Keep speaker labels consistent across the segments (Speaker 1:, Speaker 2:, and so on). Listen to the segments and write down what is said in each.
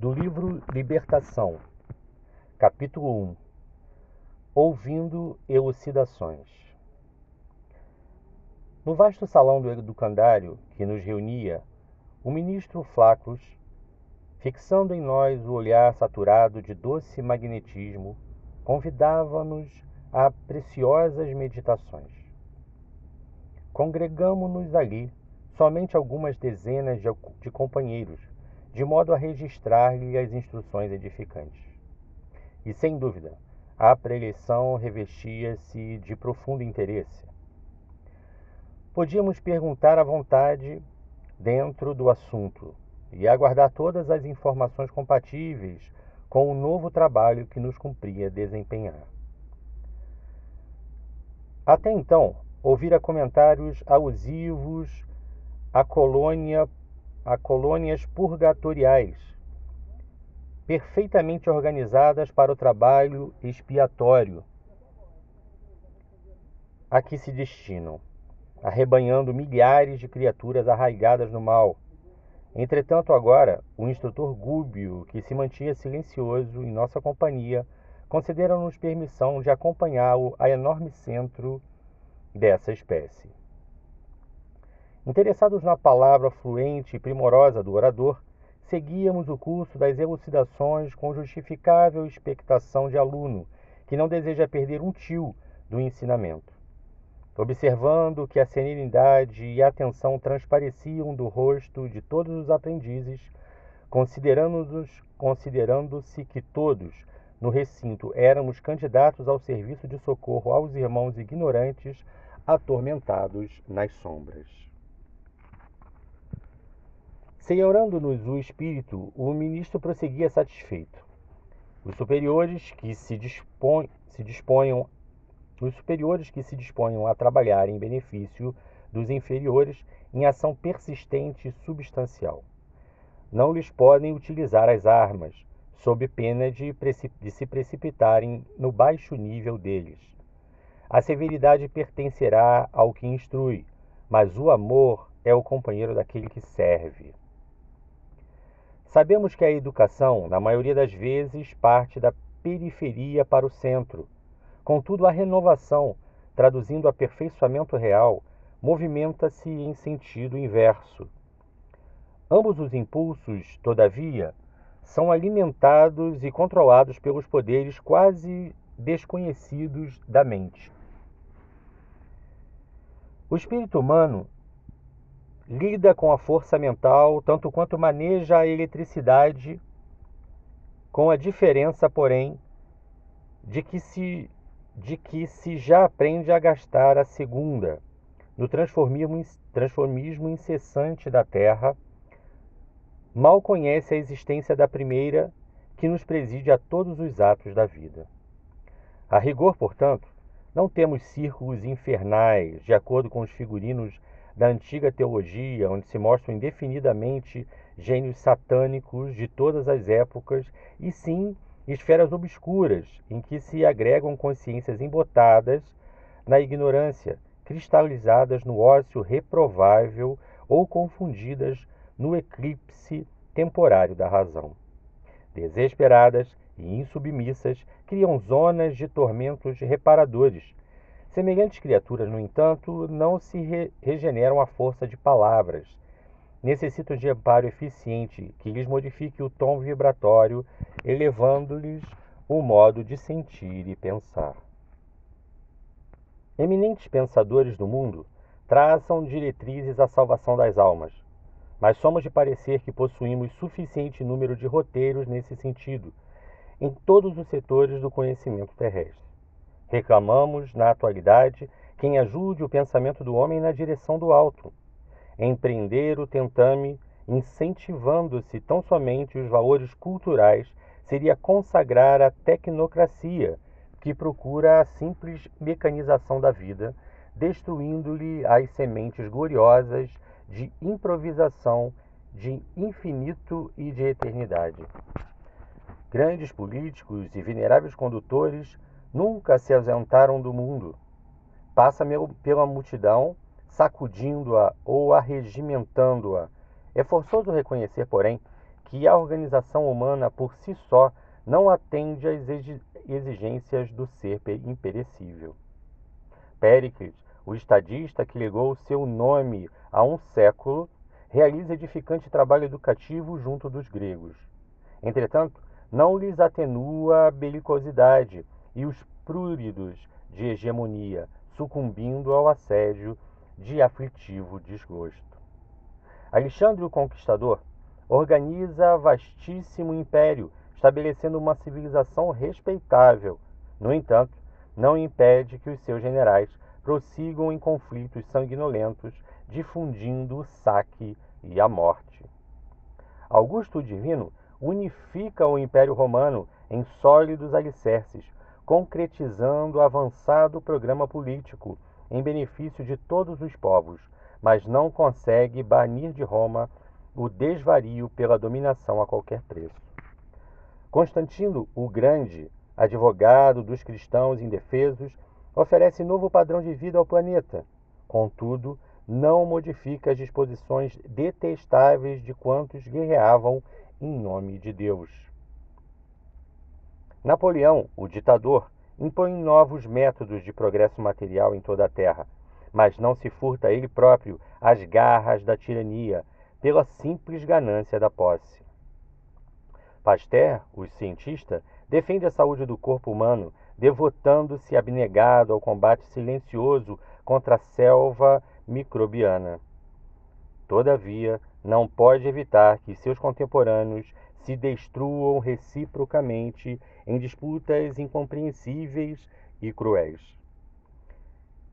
Speaker 1: Do livro Libertação, capítulo 1. Ouvindo elucidações. No vasto salão do educandário que nos reunia, o ministro Flaccus, fixando em nós o olhar saturado de doce magnetismo, convidava-nos a preciosas meditações. Congregamo-nos ali somente algumas dezenas de companheiros, de modo a registrar-lhe as instruções edificantes. E, sem dúvida, a preleção revestia-se de profundo interesse. Podíamos perguntar à vontade dentro do assunto e aguardar todas as informações compatíveis com o novo trabalho que nos cumpria desempenhar. Até então, ouvira comentários alusivos a colônias purgatoriais, perfeitamente organizadas para o trabalho expiatório a que se destinam, arrebanhando milhares de criaturas arraigadas no mal. Entretanto, agora, o instrutor Gúbio, que se mantinha silencioso em nossa companhia, concederam-nos permissão de acompanhá-lo a enorme centro dessa espécie. Interessados na palavra fluente e primorosa do orador, seguíamos o curso das elucidações com justificável expectação de aluno que não deseja perder um tio do ensinamento. Observando que a serenidade e a atenção transpareciam do rosto de todos os aprendizes, considerando-se que todos no recinto éramos candidatos ao serviço de socorro aos irmãos ignorantes atormentados nas sombras. Senhorando-nos o espírito, o ministro prosseguia satisfeito. Os superiores que se disponham a trabalhar em benefício dos inferiores em ação persistente e substancial. Não lhes podem utilizar as armas, sob pena de se precipitarem no baixo nível deles. A severidade pertencerá ao que instrui, mas o amor é o companheiro daquele que serve. Sabemos que a educação, na maioria das vezes, parte da periferia para o centro. Contudo, a renovação, traduzindo aperfeiçoamento real, movimenta-se em sentido inverso. Ambos os impulsos, todavia, são alimentados e controlados pelos poderes quase desconhecidos da mente. O espírito humano lida com a força mental tanto quanto maneja a eletricidade, com a diferença, porém, de que se já aprende a gastar a segunda, no transformismo incessante da Terra, mal conhece a existência da primeira, que nos preside a todos os atos da vida. A rigor, portanto, não temos círculos infernais, de acordo com os figurinos da antiga teologia, onde se mostram indefinidamente gênios satânicos de todas as épocas, e sim esferas obscuras, em que se agregam consciências embotadas na ignorância, cristalizadas no ócio reprovável ou confundidas no eclipse temporário da razão. Desesperadas e insubmissas, criam zonas de tormentos reparadores. Semelhantes criaturas, no entanto, não se regeneram à força de palavras. Necessitam de amparo eficiente que lhes modifique o tom vibratório, elevando-lhes o modo de sentir e pensar. Eminentes pensadores do mundo traçam diretrizes à salvação das almas, mas somos de parecer que possuímos suficiente número de roteiros nesse sentido, em todos os setores do conhecimento terrestre. Reclamamos, na atualidade, quem ajude o pensamento do homem na direção do alto. Empreender o tentame, incentivando-se tão somente os valores culturais, seria consagrar a tecnocracia, que procura a simples mecanização da vida, destruindo-lhe as sementes gloriosas de improvisação, de infinito e de eternidade. Grandes políticos e veneráveis condutores nunca se ausentaram do mundo. Passa pela multidão, sacudindo-a ou arregimentando-a. É forçoso reconhecer, porém, que a organização humana por si só não atende às exigências do ser imperecível. Péricles, o estadista que legou seu nome a um século, realiza edificante trabalho educativo junto dos gregos. Entretanto, não lhes atenua a belicosidade e os pruridos de hegemonia, sucumbindo ao assédio de aflitivo desgosto. Alexandre o Conquistador organiza vastíssimo império, estabelecendo uma civilização respeitável. No entanto, não impede que os seus generais prossigam em conflitos sanguinolentos, difundindo o saque e a morte. Augusto o Divino unifica o Império Romano em sólidos alicerces, concretizando avançado programa político em benefício de todos os povos, mas não consegue banir de Roma o desvario pela dominação a qualquer preço. Constantino o Grande, advogado dos cristãos indefesos, oferece novo padrão de vida ao planeta. Contudo, não modifica as disposições detestáveis de quantos guerreavam em nome de Deus. Napoleão, o ditador, impõe novos métodos de progresso material em toda a Terra, mas não se furta ele próprio às garras da tirania, pela simples ganância da posse. Pasteur, o cientista, defende a saúde do corpo humano, devotando-se abnegado ao combate silencioso contra a selva microbiana. Todavia, não pode evitar que seus contemporâneos se destruam reciprocamente em disputas incompreensíveis e cruéis.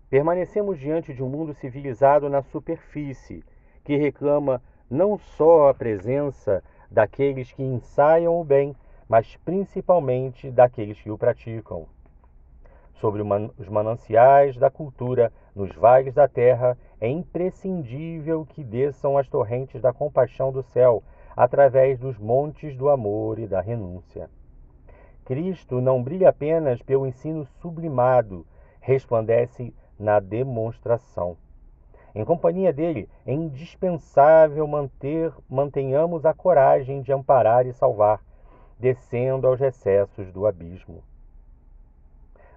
Speaker 1: Permanecemos diante de um mundo civilizado na superfície, que reclama não só a presença daqueles que ensaiam o bem, mas principalmente daqueles que o praticam. Sobre os mananciais da cultura nos vales da terra, é imprescindível que desçam as torrentes da compaixão do céu, através dos montes do amor e da renúncia. Cristo não brilha apenas pelo ensino sublimado, resplandece na demonstração. Em companhia dele, é indispensável mantenhamos a coragem de amparar e salvar, descendo aos recessos do abismo.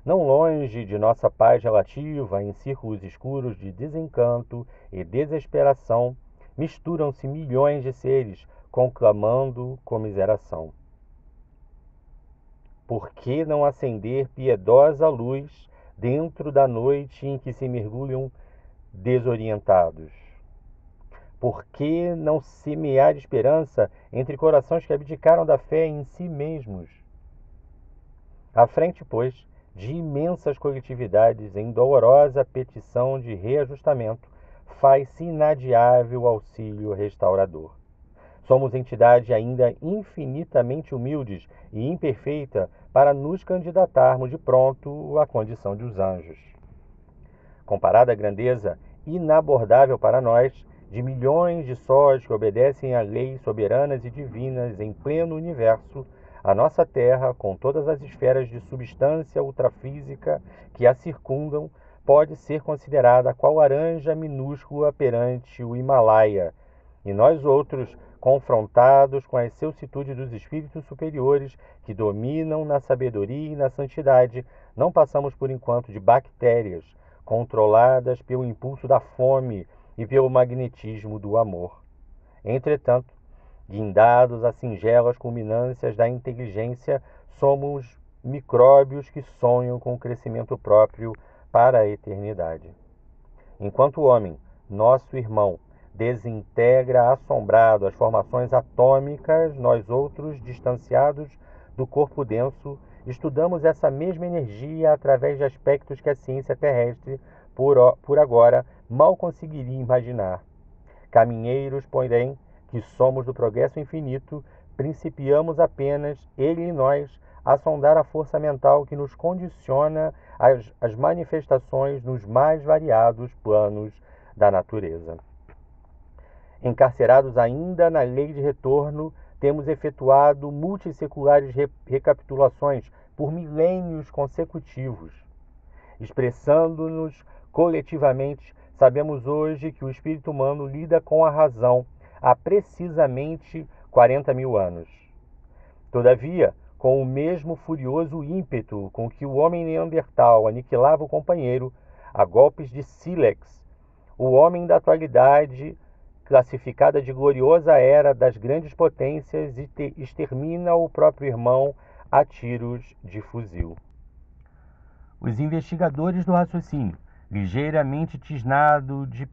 Speaker 1: Não longe de nossa paz relativa, em círculos escuros de desencanto e desesperação, misturam-se milhões de seres, conclamando comiseração. Por que não acender piedosa luz dentro da noite em que se mergulham desorientados? Por que não semear esperança entre corações que abdicaram da fé em si mesmos? À frente, pois, de imensas coletividades em dolorosa petição de reajustamento, faz-se inadiável o auxílio restaurador. Somos entidade ainda infinitamente humildes e imperfeita para nos candidatarmos de pronto à condição dos anjos. Comparada à grandeza inabordável para nós de milhões de sóis que obedecem a leis soberanas e divinas em pleno universo, a nossa Terra, com todas as esferas de substância ultrafísica que a circundam, pode ser considerada qual laranja minúscula perante o Himalaia, e nós outros, confrontados com a excelsitude dos espíritos superiores que dominam na sabedoria e na santidade, não passamos por enquanto de bactérias, controladas pelo impulso da fome e pelo magnetismo do amor. Entretanto, guindados a singelas culminâncias da inteligência, somos micróbios que sonham com o crescimento próprio para a eternidade. Enquanto o homem, nosso irmão, desintegra assombrado as formações atômicas, nós outros, distanciados do corpo denso, estudamos essa mesma energia através de aspectos que a ciência terrestre, por agora, mal conseguiria imaginar. Caminheiros, porém, que somos do progresso infinito, principiamos apenas, ele e nós, a sondar a força mental que nos condiciona às manifestações nos mais variados planos da natureza. Encarcerados ainda na lei de retorno, temos efetuado multisseculares recapitulações por milênios consecutivos. Expressando-nos coletivamente, sabemos hoje que o espírito humano lida com a razão há precisamente 40.000 anos. Todavia, com o mesmo furioso ímpeto com que o homem neandertal aniquilava o companheiro a golpes de sílex, o homem da atualidade, classificada de gloriosa era das grandes potências, extermina o próprio irmão a tiros de fuzil. Os investigadores do raciocínio, ligeiramente tisnados de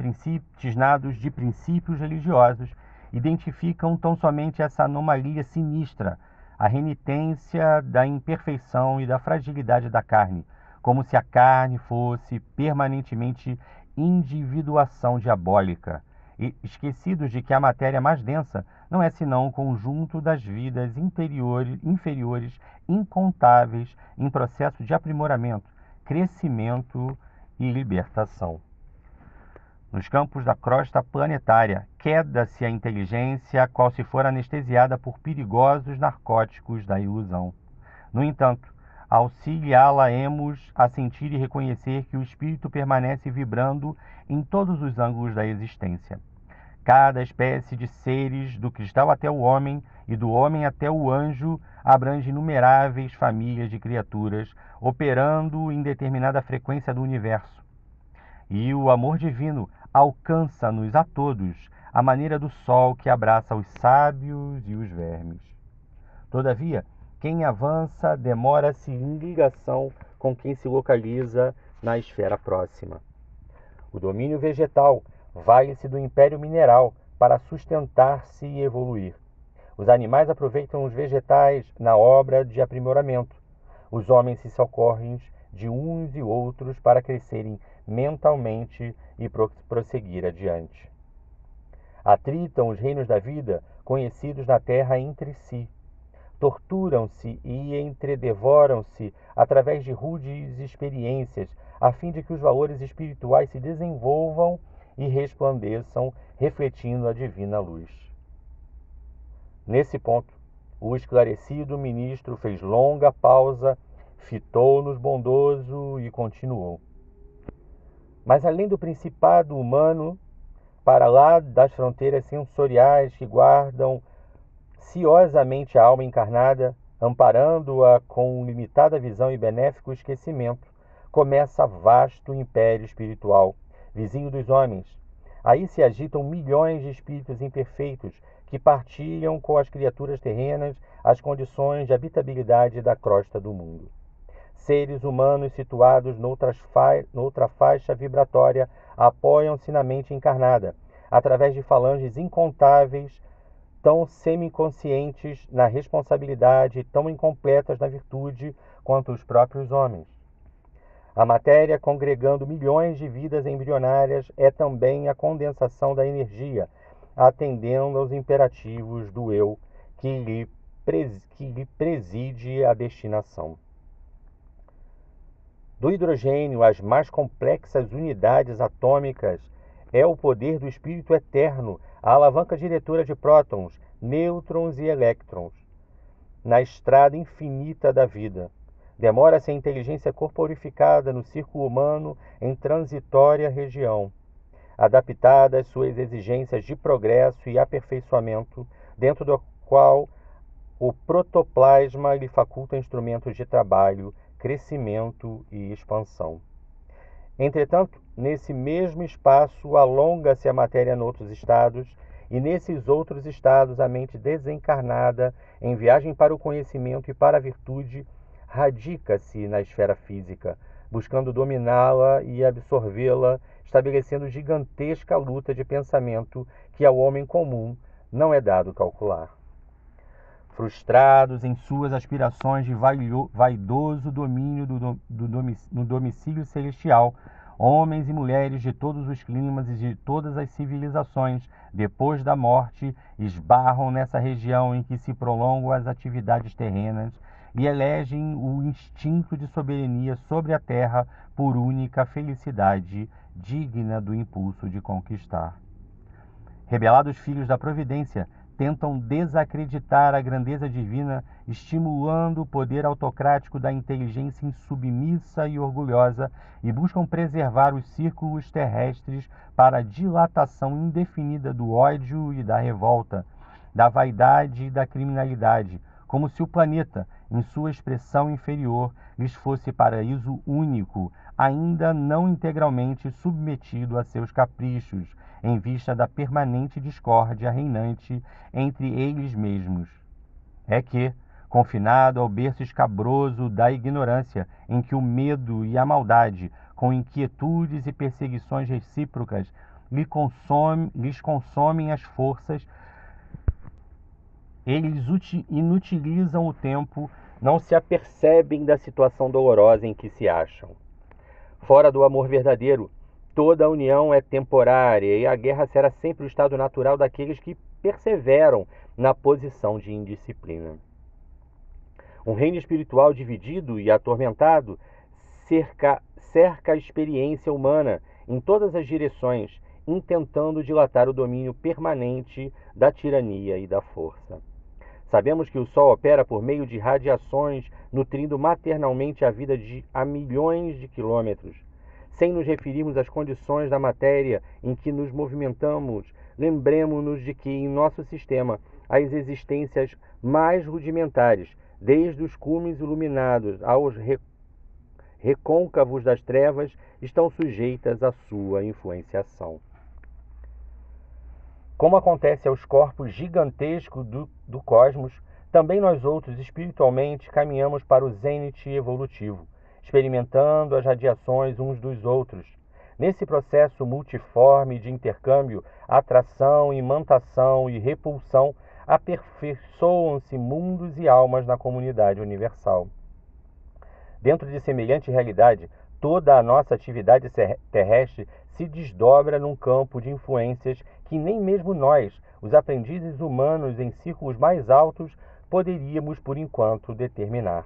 Speaker 1: princípios religiosos, identificam tão somente essa anomalia sinistra, a renitência da imperfeição e da fragilidade da carne, como se a carne fosse permanentemente individuação diabólica, e esquecidos de que a matéria mais densa não é senão o conjunto das vidas inferiores incontáveis em processo de aprimoramento, crescimento e libertação. Nos campos da crosta planetária, queda-se a inteligência, qual se for anestesiada por perigosos narcóticos da ilusão. No entanto, auxiliá-la-emos a sentir e reconhecer que o espírito permanece vibrando em todos os ângulos da existência. Cada espécie de seres, do cristal até o homem e do homem até o anjo, abrange inumeráveis famílias de criaturas, operando em determinada frequência do universo. E o amor divino alcança-nos a todos, à maneira do sol que abraça os sábios e os vermes. Todavia, quem avança demora-se em ligação com quem se localiza na esfera próxima. O domínio vegetal vale-se do império mineral para sustentar-se e evoluir. Os animais aproveitam os vegetais na obra de aprimoramento. Os homens se socorrem de uns e outros para crescerem mentalmente e prosseguir adiante. Atritam os reinos da vida, conhecidos na terra entre si. Torturam-se e entredevoram-se através de rudes experiências, a fim de que os valores espirituais se desenvolvam e resplandeçam, refletindo a divina luz. Nesse ponto, o esclarecido ministro fez longa pausa, fitou-nos bondoso e continuou. Mas além do principado humano, para lá das fronteiras sensoriais que guardam ciosamente a alma encarnada, amparando-a com limitada visão e benéfico esquecimento, começa vasto império espiritual, vizinho dos homens. Aí se agitam milhões de espíritos imperfeitos que partilham com as criaturas terrenas as condições de habitabilidade da crosta do mundo. Seres humanos situados noutra faixa vibratória apoiam-se na mente encarnada, através de falanges incontáveis, tão semiconscientes na responsabilidade e tão incompletas na virtude quanto os próprios homens. A matéria, congregando milhões de vidas embrionárias, é também a condensação da energia, atendendo aos imperativos do eu que lhe preside a destinação. Do hidrogênio às mais complexas unidades atômicas, é o poder do espírito eterno, a alavanca diretora de prótons, nêutrons e elétrons, na estrada infinita da vida. Demora-se a inteligência corporificada no círculo humano em transitória região, adaptada às suas exigências de progresso e aperfeiçoamento, dentro do qual o protoplasma lhe faculta instrumentos de trabalho, crescimento e expansão. Entretanto, nesse mesmo espaço alonga-se a matéria noutros estados, e nesses outros estados a mente desencarnada, em viagem para o conhecimento e para a virtude, radica-se na esfera física, buscando dominá-la e absorvê-la, estabelecendo gigantesca luta de pensamento que ao homem comum não é dado calcular. Frustrados em suas aspirações de vaidoso domínio no domicílio celestial, homens e mulheres de todos os climas e de todas as civilizações, depois da morte, esbarram nessa região em que se prolongam as atividades terrenas e elegem o instinto de soberania sobre a terra por única felicidade digna do impulso de conquistar. Rebelados filhos da providência, tentam desacreditar a grandeza divina, estimulando o poder autocrático da inteligência insubmissa e orgulhosa, e buscam preservar os círculos terrestres para a dilatação indefinida do ódio e da revolta, da vaidade e da criminalidade, como se o planeta, em sua expressão inferior, lhes fosse paraíso único, ainda não integralmente submetido a seus caprichos, em vista da permanente discórdia reinante entre eles mesmos. É que, confinado ao berço escabroso da ignorância, em que o medo e a maldade, com inquietudes e perseguições recíprocas, lhes consomem as forças, eles inutilizam o tempo, não se apercebem da situação dolorosa em que se acham. Fora do amor verdadeiro, toda a união é temporária e a guerra será sempre o estado natural daqueles que perseveram na posição de indisciplina. Um reino espiritual dividido e atormentado cerca a experiência humana em todas as direções, intentando dilatar o domínio permanente da tirania e da força. Sabemos que o Sol opera por meio de radiações, nutrindo maternalmente a vida a milhões de quilômetros. Sem nos referirmos às condições da matéria em que nos movimentamos, lembremos-nos de que em nosso sistema as existências mais rudimentares, desde os cumes iluminados aos recôncavos das trevas, estão sujeitas à sua influenciação. Como acontece aos corpos gigantescos do cosmos, também nós outros, espiritualmente, caminhamos para o zênite evolutivo, experimentando as radiações uns dos outros. Nesse processo multiforme de intercâmbio, atração, imantação e repulsão, aperfeiçoam-se mundos e almas na comunidade universal. Dentro de semelhante realidade, toda a nossa atividade terrestre se desdobra num campo de influências que nem mesmo nós, os aprendizes humanos em círculos mais altos, poderíamos por enquanto determinar.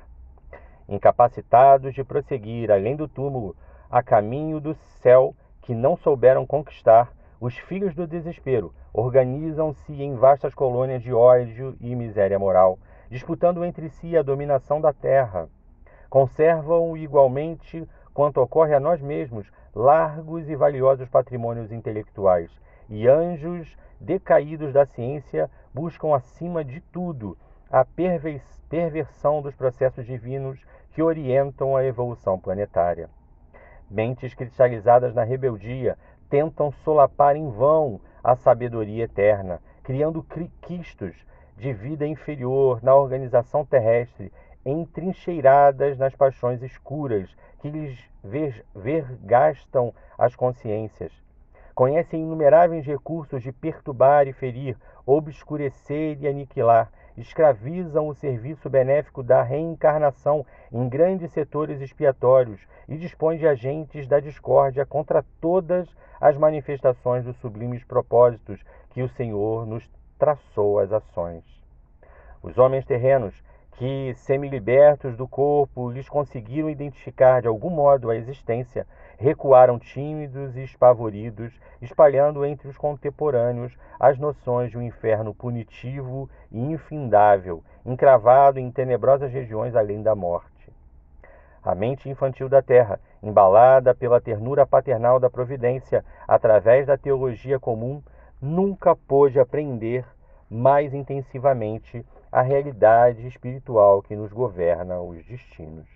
Speaker 1: Incapacitados de prosseguir além do túmulo, a caminho do céu que não souberam conquistar, os filhos do desespero organizam-se em vastas colônias de ódio e miséria moral, disputando entre si a dominação da terra. Conservam igualmente, quanto ocorre a nós mesmos, largos e valiosos patrimônios intelectuais, e anjos decaídos da ciência buscam, acima de tudo, a perversão dos processos divinos que orientam a evolução planetária. Mentes cristalizadas na rebeldia tentam solapar em vão a sabedoria eterna, criando quistos de vida inferior na organização terrestre, entrincheiradas nas paixões escuras que lhes vergastam as consciências. Conhecem inumeráveis recursos de perturbar e ferir, obscurecer e aniquilar, escravizam o serviço benéfico da reencarnação em grandes setores expiatórios e dispõem de agentes da discórdia contra todas as manifestações dos sublimes propósitos que o Senhor nos traçou às ações. Os homens terrenos, que, semi-libertos do corpo, lhes conseguiram identificar de algum modo a existência, recuaram tímidos e espavoridos, espalhando entre os contemporâneos as noções de um inferno punitivo e infindável, encravado em tenebrosas regiões além da morte. A mente infantil da terra, embalada pela ternura paternal da providência, através da teologia comum, nunca pôde apreender mais intensivamente a realidade espiritual que nos governa os destinos.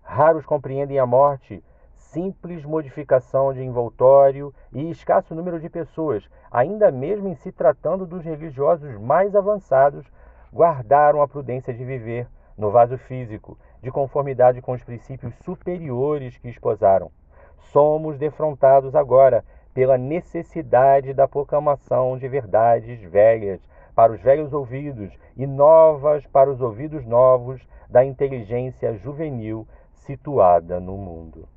Speaker 1: Raros compreendem a morte, simples modificação de envoltório, e escasso número de pessoas, ainda mesmo em se tratando dos religiosos mais avançados, guardaram a prudência de viver no vaso físico, de conformidade com os princípios superiores que esposaram. Somos defrontados agora pela necessidade da proclamação de verdades velhas para os velhos ouvidos e novas para os ouvidos novos da inteligência juvenil situada no mundo.